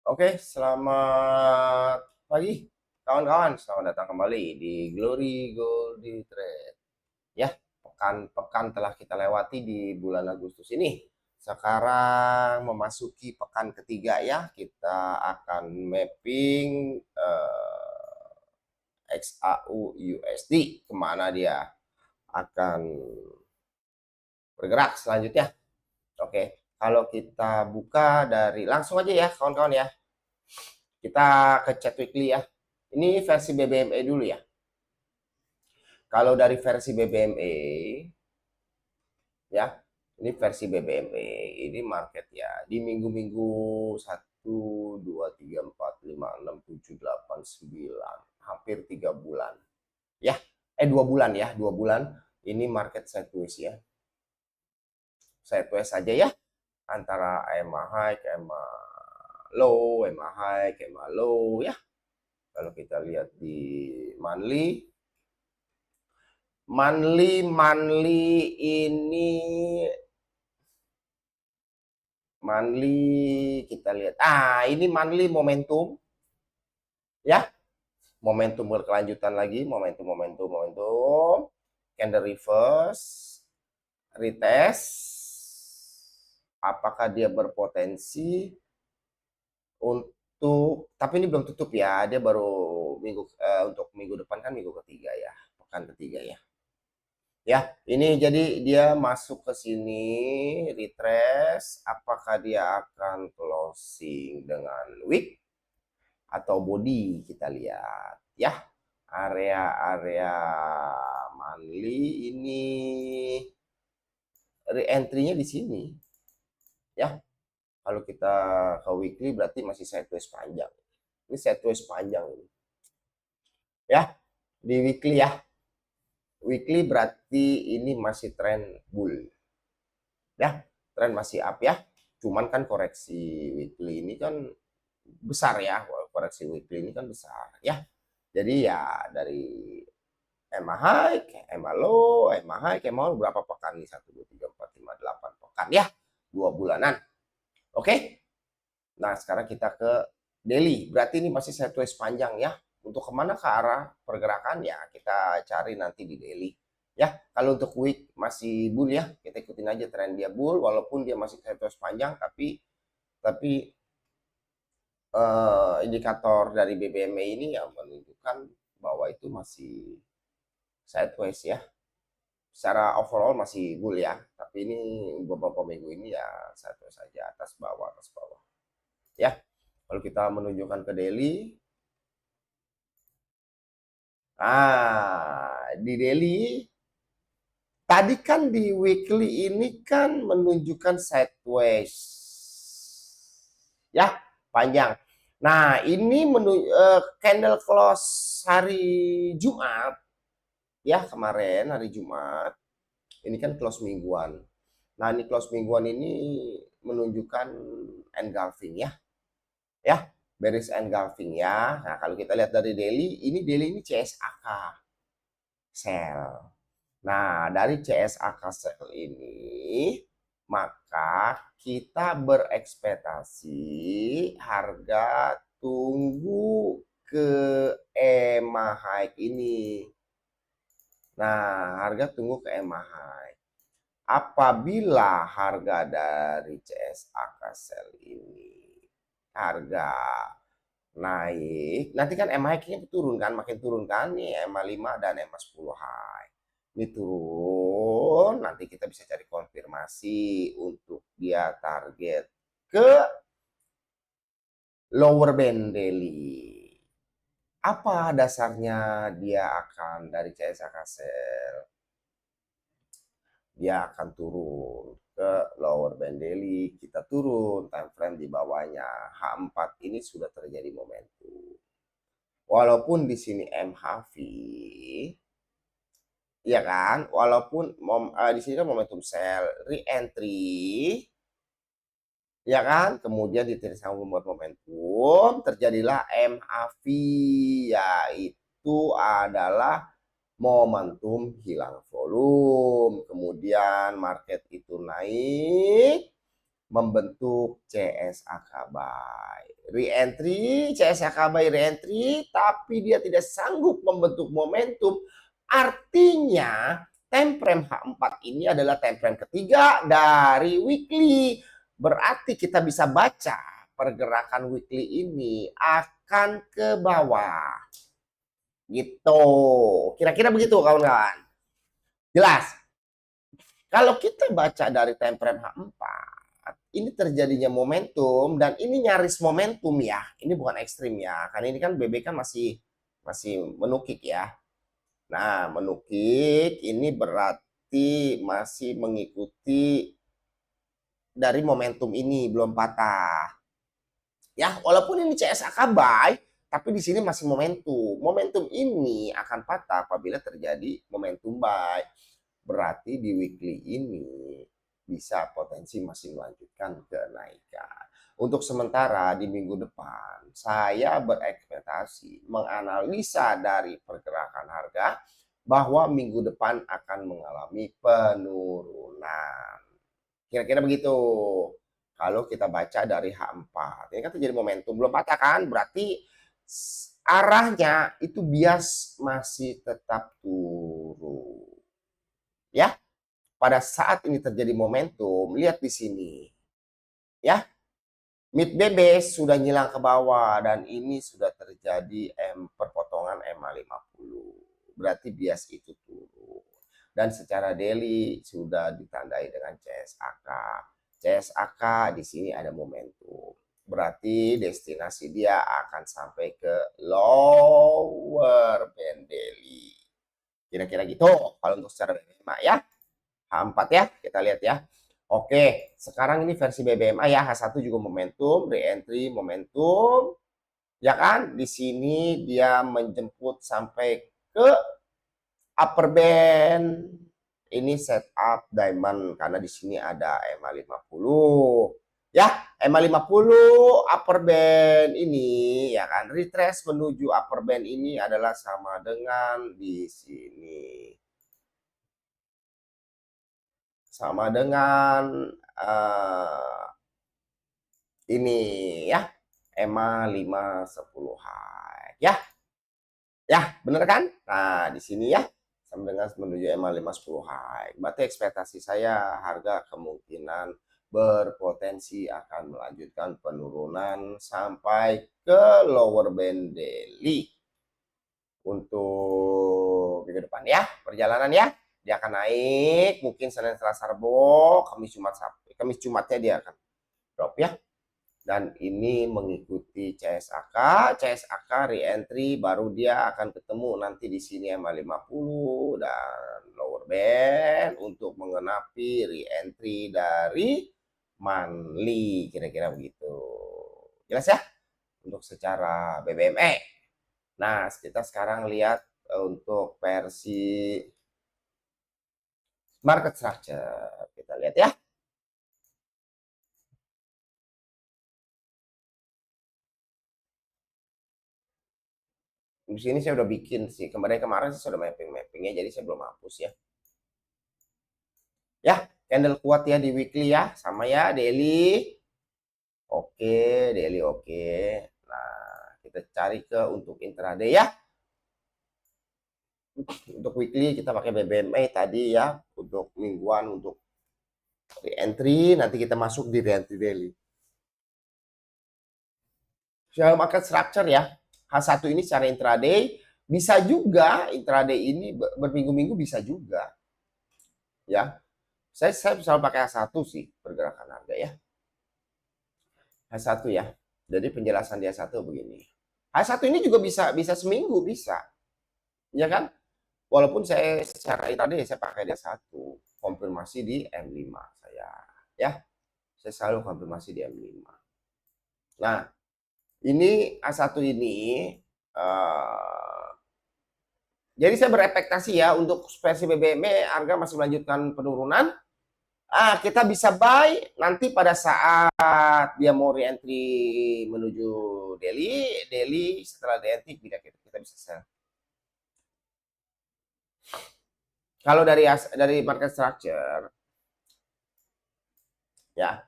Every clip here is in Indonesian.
Oke, selamat pagi kawan-kawan. Selamat datang kembali di Glory Goldie Trade. Ya, pekan-pekan telah kita lewati di bulan Agustus ini. Sekarang memasuki pekan ketiga ya. Kita akan mapping XAU USD. Kemana dia akan bergerak selanjutnya. Oke, kalau kita buka dari langsung aja ya kawan-kawan ya. Kita ke chat weekly ya. Ini versi BBME dulu ya. Kalau dari versi BBME ya, ini versi BBME, ini market ya di minggu-minggu 1, 2, 3, 4, 5, 6, 7, 8, 9, hampir 3 bulan. Ya, 2 bulan ya, 2 bulan. Ini market sideways ya. Sideways saja ya, antara EMA high, EMA low, EMA high, EMA low ya. Kalau kita lihat di monthly ini kita lihat ini monthly momentum ya, momentum berkelanjutan lagi, momentum candle reverse retest. Apakah dia berpotensi untuk, tapi ini belum tutup ya, dia baru untuk minggu depan kan minggu ketiga ya, pekan ketiga ya. Ya, ini jadi dia masuk ke sini, retrace, apakah dia akan closing dengan wick atau body, kita lihat ya. Area-area monthly ini re-entry-nya di sini ya. Kalau kita ke weekly berarti masih sideways panjang. Ini sideways panjang ini. Ya, di weekly ya. Weekly berarti ini masih trend bull. Ya, tren masih up ya. Cuman kan koreksi weekly ini kan besar ya. Koreksi weekly ini kan besar ya. Jadi ya dari EMA high, EMA low, EMA high, EMA low berapa pekan nih? 1, 2, 3, 4, 5, 8 pekan ya. 2 bulanan. Oke. Nah, sekarang kita ke daily. Berarti ini masih sideways panjang ya. Untuk kemana ke arah pergerakan ya kita cari nanti di daily. Ya, kalau untuk week masih bull ya, kita ikutin aja tren dia bull walaupun dia masih sideways panjang, tapi indikator dari BBME ini yang menunjukkan bahwa itu masih sideways ya. Secara overall masih bull ya, tapi ini beberapa minggu ini ya sideways saja, atas bawah ya. Kalau kita menunjukkan ke daily, di daily tadi kan di weekly ini kan menunjukkan sideways ya, panjang. Nah, ini candle close hari Jumat ya, kemarin hari Jumat. Ini kan close mingguan. Nah, ini close mingguan ini menunjukkan engulfing ya. Ya, bearish engulfing ya. Nah, kalau kita lihat dari daily ini CSAK sell. Nah, dari CSAK sell ini maka kita berekspektasi harga tunggu ke EMA high ini. Nah, harga tunggu ke EMA high. Apabila harga dari CSAK sell ini harga naik, nanti kan EMA high-nya turun kan, makin turun kan nih EMA 5 dan EMA 10 high. Ini turun, nanti kita bisa cari konfirmasi untuk dia target ke lower band daily. Apa dasarnya dia akan dari CSAK sell? Dia akan turun ke lower band daily, kita turun time frame di bawahnya. H4 ini sudah terjadi momentum. Walaupun di sini MHV, ya kan? Walaupun di sini kan momentum sell, re-entry, ya kan? Kemudian diteruskan membuat momentum, terjadilah MAV, yaitu adalah momentum hilang volume. Kemudian market itu naik, membentuk CSAK buy. Re-entry, CSAK buy re-entry, tapi dia tidak sanggup membentuk momentum. Artinya time frame H4 ini adalah time frame ketiga dari weekly. Berarti kita bisa baca pergerakan weekly ini akan ke bawah. Gitu. Kira-kira begitu kawan-kawan. Jelas? Kalau kita baca dari time frame H4, ini terjadinya momentum dan ini nyaris momentum ya. Ini bukan ekstrim ya. Karena ini kan BB kan masih menukik ya. Nah, menukik ini berarti masih mengikuti dari momentum ini, belum patah. Ya, walaupun ini CSAK buy, tapi di sini masih momentum. Momentum ini akan patah apabila terjadi momentum buy. Berarti di weekly ini bisa potensi masih melanjutkan kenaikan. Untuk sementara di minggu depan saya berekspektasi menganalisa dari pergerakan harga bahwa minggu depan akan mengalami penurunan. Kira-kira begitu. Kalau kita baca dari H4, ini kan terjadi momentum belum patah kan, berarti arahnya itu bias masih tetap turun. Ya, pada saat ini terjadi momentum, lihat di sini. Ya, mid BB sudah nyilang ke bawah dan ini sudah terjadi perpotongan MA50. Berarti bias itu turun. Dan secara daily sudah ditandai dengan CSAK. CSAK di sini ada momentum. Berarti destinasi dia akan sampai ke lower band daily. Kira-kira gitu kalau untuk secara BBMA ya. H4 ya, kita lihat ya. Oke, sekarang ini versi BBMA ya, H1 juga momentum, re-entry momentum. Ya kan? Di sini dia menjemput sampai ke upper band. Ini setup diamond karena di sini ada MA50. Ya, MA50 upper band ini ya kan, retrace menuju upper band ini adalah sama dengan di sini. Sama dengan ini ya, EMA 510 high ya. Ya, bener kan? Nah, di sini ya sama dengan menuju EMA 510 high. Berarti ekspektasi saya harga kemungkinan berpotensi akan melanjutkan penurunan sampai ke lower band daily untuk minggu depan ya, perjalanan ya. Dia akan naik mungkin Senin Selasa Rabu, Kamis Jumat Sabtu. Kamis Jumatnya dia akan drop ya. Dan ini mengikuti CSAK, CSAK re-entry baru dia akan ketemu nanti di sini MA50 dan lower band untuk mengenapi re-entry dari monthly, kira-kira begitu. Jelas ya? Untuk secara BBME. Nah, kita sekarang lihat untuk versi market structure. Kita lihat ya. Di sini saya udah bikin sih. Kemarin saya sudah mappingnya, jadi saya belum hapus ya. Ya, candle kuat ya di weekly ya, sama ya daily. Oke, daily oke. Nah, kita cari ke untuk intraday ya. Untuk weekly kita pakai BBMA tadi ya, untuk mingguan untuk re-entry, nanti kita masuk di re-entry daily. Secara market structure ya, H1 ini secara intraday, bisa juga intraday ini berminggu-minggu bisa juga. Ya, saya selalu pakai H1 sih pergerakan harga ya. H1 ya. Jadi penjelasan di H1 begini. H1 ini juga bisa seminggu bisa. Ya kan? Walaupun saya secara tadi saya pakai di H1, konfirmasi di M5 saya. Ya. Saya selalu konfirmasi di M5. Nah, ini A1 ini jadi saya berekspektasi ya untuk versi BBM harga masih melanjutkan penurunan. Kita bisa buy nanti pada saat dia mau re-entry menuju daily setelah re-entry kita bisa sell. Kalau dari market structure ya,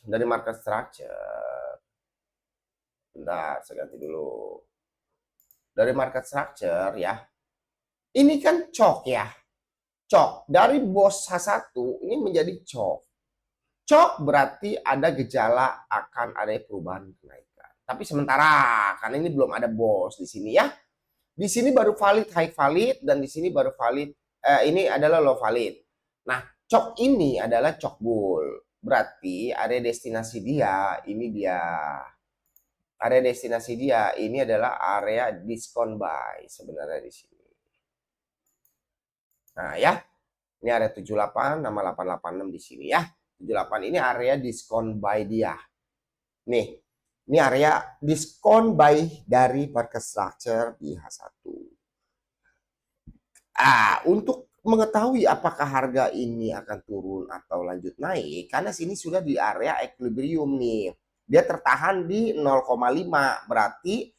dari market structure. Bentar, saya ganti dulu. Dari market structure ya. Ini kan cok ya. Cok dari bos H1 ini menjadi cok. Cok berarti ada gejala akan ada perubahan kenaikan. Tapi sementara karena ini belum ada bos di sini ya. Di sini baru valid high valid dan di sini baru valid ini adalah low valid. Nah, cok ini adalah cok bull. Berarti area destinasi dia ini dia. Area destinasi dia ini adalah area diskon buy sebenarnya di sini. Nah, ya. Ini area 78 nama 886 di sini ya. 78 ini area diskon buy dia. Nih, ini area diskon buy dari market structure di H1. Untuk mengetahui apakah harga ini akan turun atau lanjut naik, karena sini sudah di area equilibrium nih. Dia tertahan di 0,5, berarti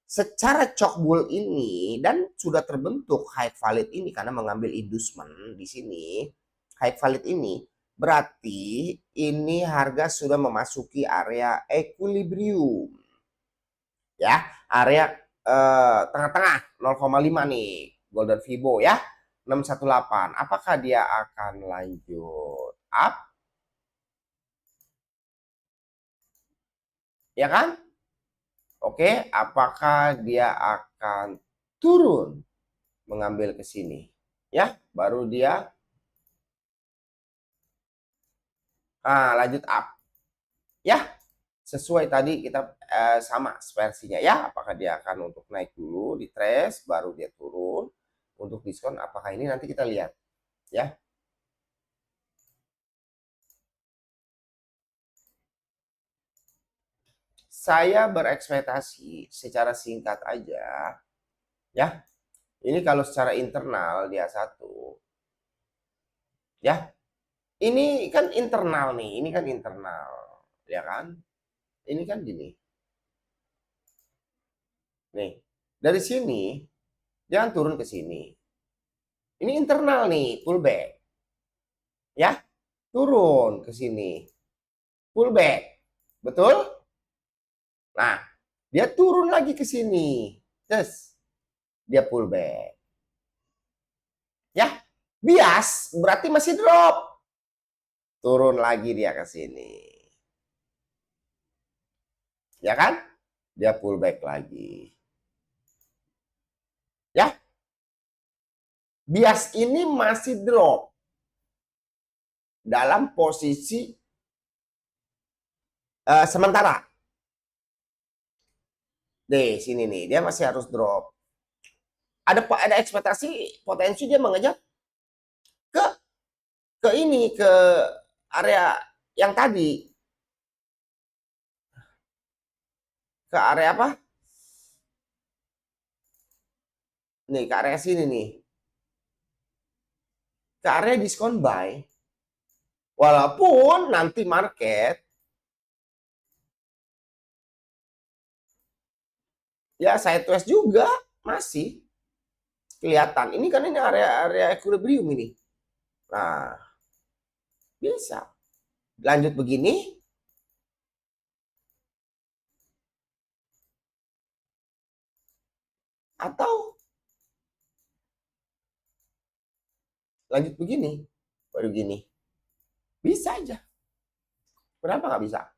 secara cok bull ini dan sudah terbentuk high valid ini karena mengambil inducement di sini. High valid ini berarti ini harga sudah memasuki area equilibrium. Ya, area tengah-tengah 0,5 nih, golden fibo ya. 618. Apakah dia akan lanjut up? Ya kan? Oke, apakah dia akan turun mengambil ke sini? Ya, baru dia lanjut up. Ya, sesuai tadi kita sama versinya ya. Apakah dia akan untuk naik dulu di trace baru dia turun untuk diskon, apakah ini nanti kita lihat ya. Saya berekspektasi secara singkat aja ya. Ini kalau secara internal dia satu ya. Ini kan internal nih, ini kan internal ya kan. Ini kan gini. Nih, dari sini jangan turun ke sini. Ini internal nih, pullback. Ya, turun ke sini. Pullback. Betul? Nah, dia turun lagi ke sini. Terus dia pullback. Ya, bias berarti masih drop. Turun lagi dia ke sini. Ya kan? Dia pullback lagi. Ya. Bias ini masih drop dalam posisi sementara. Deh, sini nih, dia masih harus drop. Ada ekspektasi potensi dia mengejar ke ini, ke area yang tadi. Ke area apa? Nih, ke area sini nih. Ke area diskon buy. Walaupun nanti market ya sideways juga masih kelihatan. Ini kan ini area equilibrium ini. Nah, bisa. Lanjut begini. Atau lanjut begini. Baru gini. Bisa aja. Kenapa nggak bisa?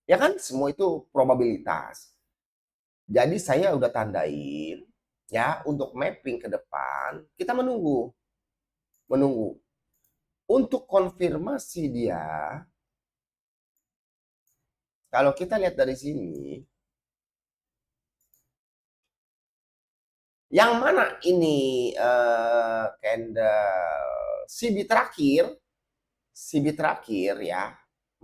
Ya kan semua itu probabilitas. Jadi saya udah tandain ya untuk mapping ke depan kita menunggu. Menunggu. Untuk konfirmasi dia kalau kita lihat dari sini yang mana ini candle CB terakhir ya.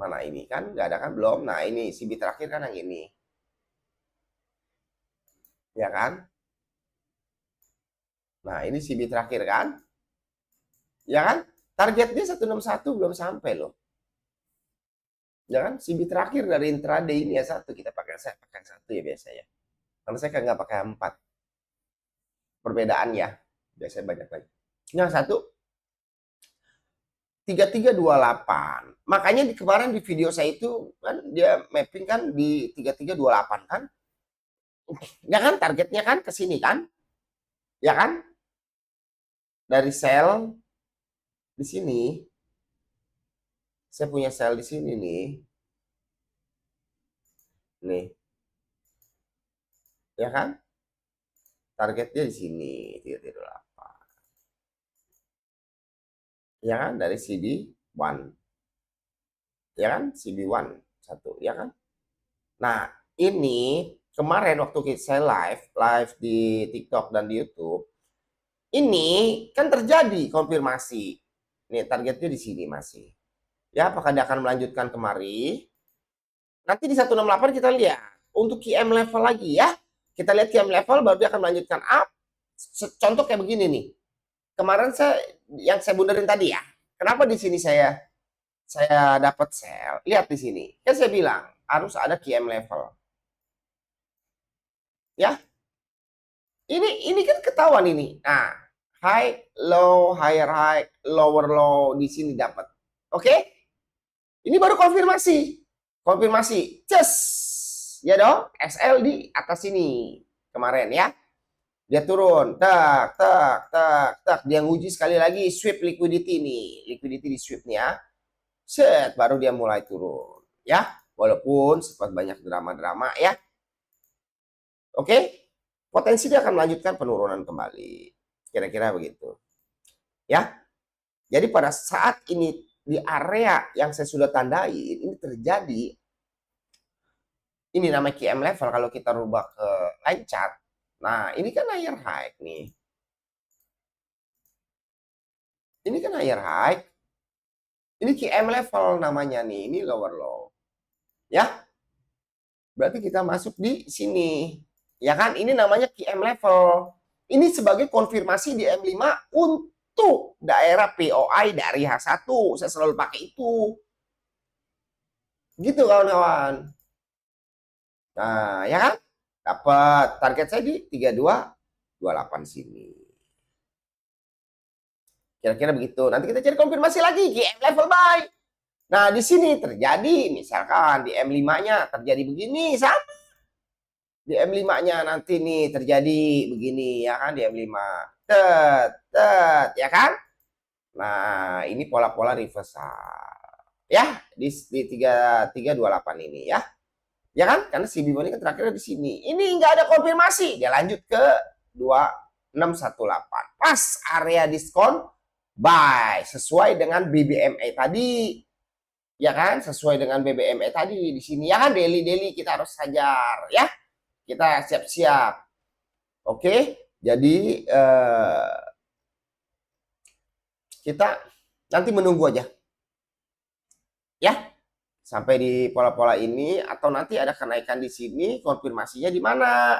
Mana ini kan nggak ada kan belum. Nah ini CB terakhir kan yang ini. Ya kan? Nah ini CB terakhir kan? Ya kan? Targetnya 161 belum sampai loh. Ya kan? CB terakhir dari intraday ini ya satu. Saya pakai satu ya biasa ya. Karena saya kan nggak pakai 4. Perbedaannya. Biasanya banyak lagi. Yang satu 3328. Makanya kemarin di video saya itu kan dia mapping kan di 3328 kan? Ya kan targetnya kan ke sini kan? Ya kan? Dari sel di sini. Saya punya sel di sini nih. Nih. Ya kan? Targetnya di sini 3328. Ya kan? Dari CB1. Ya kan? CB1 satu, ya kan? Nah, ini kemarin waktu saya live di TikTok dan di YouTube, ini kan terjadi konfirmasi. Nih, targetnya di sini masih. Ya, apakah dia akan melanjutkan kemari? Nanti di 168 kita lihat. Untuk QM level lagi ya. Kita lihat QM level, baru dia akan melanjutkan up. Contoh kayak begini nih. Kemarin yang saya bunderin tadi ya. Kenapa di sini saya dapat sell? Lihat di sini. Kan saya bilang harus ada QM level. Ya. Ini kan ketahuan ini. Nah, high, low, higher high, lower low di sini dapat. Oke? Ini baru konfirmasi. Konfirmasi. Cus. Ya dong, SL di atas sini kemarin ya. Dia turun, tak, tak, tak, tak. Dia nguji sekali lagi sweep liquidity nih. Liquidity di sweep nih ya. Set, baru dia mulai turun. Ya, walaupun sempat banyak drama-drama ya. Oke, potensi dia akan melanjutkan penurunan kembali. Kira-kira begitu. Ya, jadi pada saat ini di area yang saya sudah tandai, ini terjadi. Ini namanya QM level kalau kita rubah ke line chart. Nah, ini kan higher high nih. Ini kan higher high. Ini QM level namanya nih. Ini lower low. Ya. Berarti kita masuk di sini. Ya kan? Ini namanya QM level. Ini sebagai konfirmasi di M5 untuk daerah POI dari H1. Saya selalu pakai itu. Gitu kawan-kawan. Nah, ya kan? Dapat target saya di 3228 sini. Kira-kira begitu. Nanti kita cari konfirmasi lagi QM level buy. Nah, di sini terjadi misalkan di M5-nya terjadi begini sama. Di M5-nya nanti nih terjadi begini ya kan di M5. Ya kan? Nah, ini pola-pola reversal. Ya, di 3328 ini ya. Ya kan? Karena si Bimo ini kan terakhirnya di sini. Ini nggak ada konfirmasi. Dia lanjut ke 2618. Pas area diskon buy sesuai dengan BBMA tadi. Ya kan? Sesuai dengan BBMA tadi di sini ya kan daily kita harus hajar ya. Kita siap-siap. Oke? Jadi kita nanti menunggu aja. Ya. Sampai di pola-pola ini atau nanti ada kenaikan di sini, konfirmasinya di mana?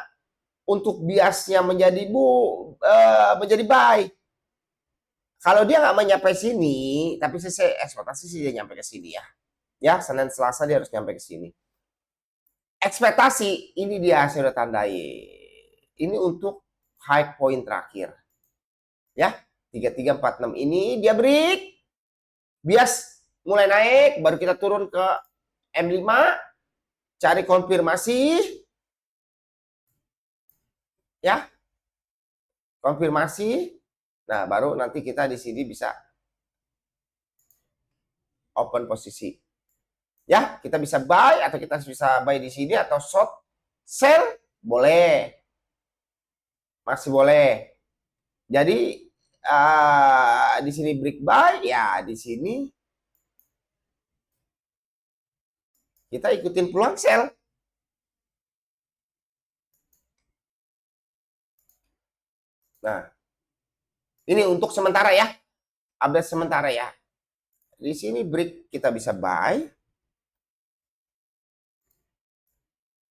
Untuk biasnya menjadi menjadi buy. Kalau dia nggak mencapai sini, tapi saya ekspektasi sih dia nyampe ke sini ya. Ya, Senin Selasa dia harus nyampe ke sini. Ekspektasi ini dia saya udah tandai. Ini untuk high point terakhir. Ya, 3346 ini dia break. Bias mulai naik, baru kita turun ke M5, cari konfirmasi. Ya. Konfirmasi. Nah, baru nanti kita di sini bisa open posisi. Ya, kita bisa buy atau kita bisa buy di sini atau short sell boleh. Masih boleh. Jadi di sini break buy ya, di sini kita ikutin peluang sell. Nah, ini untuk sementara ya. Update sementara ya. Di sini break kita bisa buy.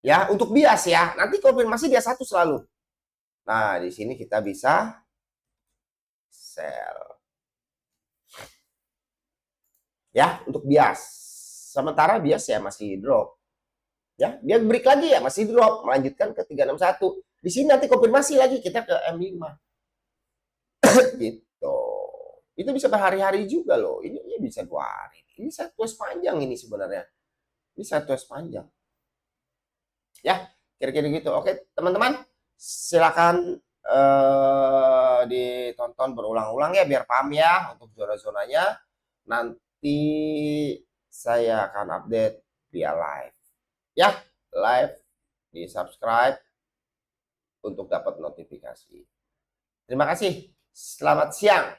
Ya, untuk bias ya. Nanti konfirmasi dia satu selalu. Nah, di sini kita bisa sell. Ya, untuk bias. Sementara bias ya masih drop. Ya, dia break lagi ya masih drop, melanjutkan ke 361. Di sini nanti konfirmasi lagi kita ke M5. Gitu. Itu bisa berhari-hari juga loh. Ini bisa 2 hari. Ini sideways panjang ini sebenarnya. Ini sideways panjang. Ya, kira-kira gitu. Oke, teman-teman, silakan ditonton berulang-ulang ya biar paham ya untuk zona-zonanya. Nanti saya akan update via live. Ya, live di subscribe untuk dapat notifikasi. Terima kasih. Selamat siang.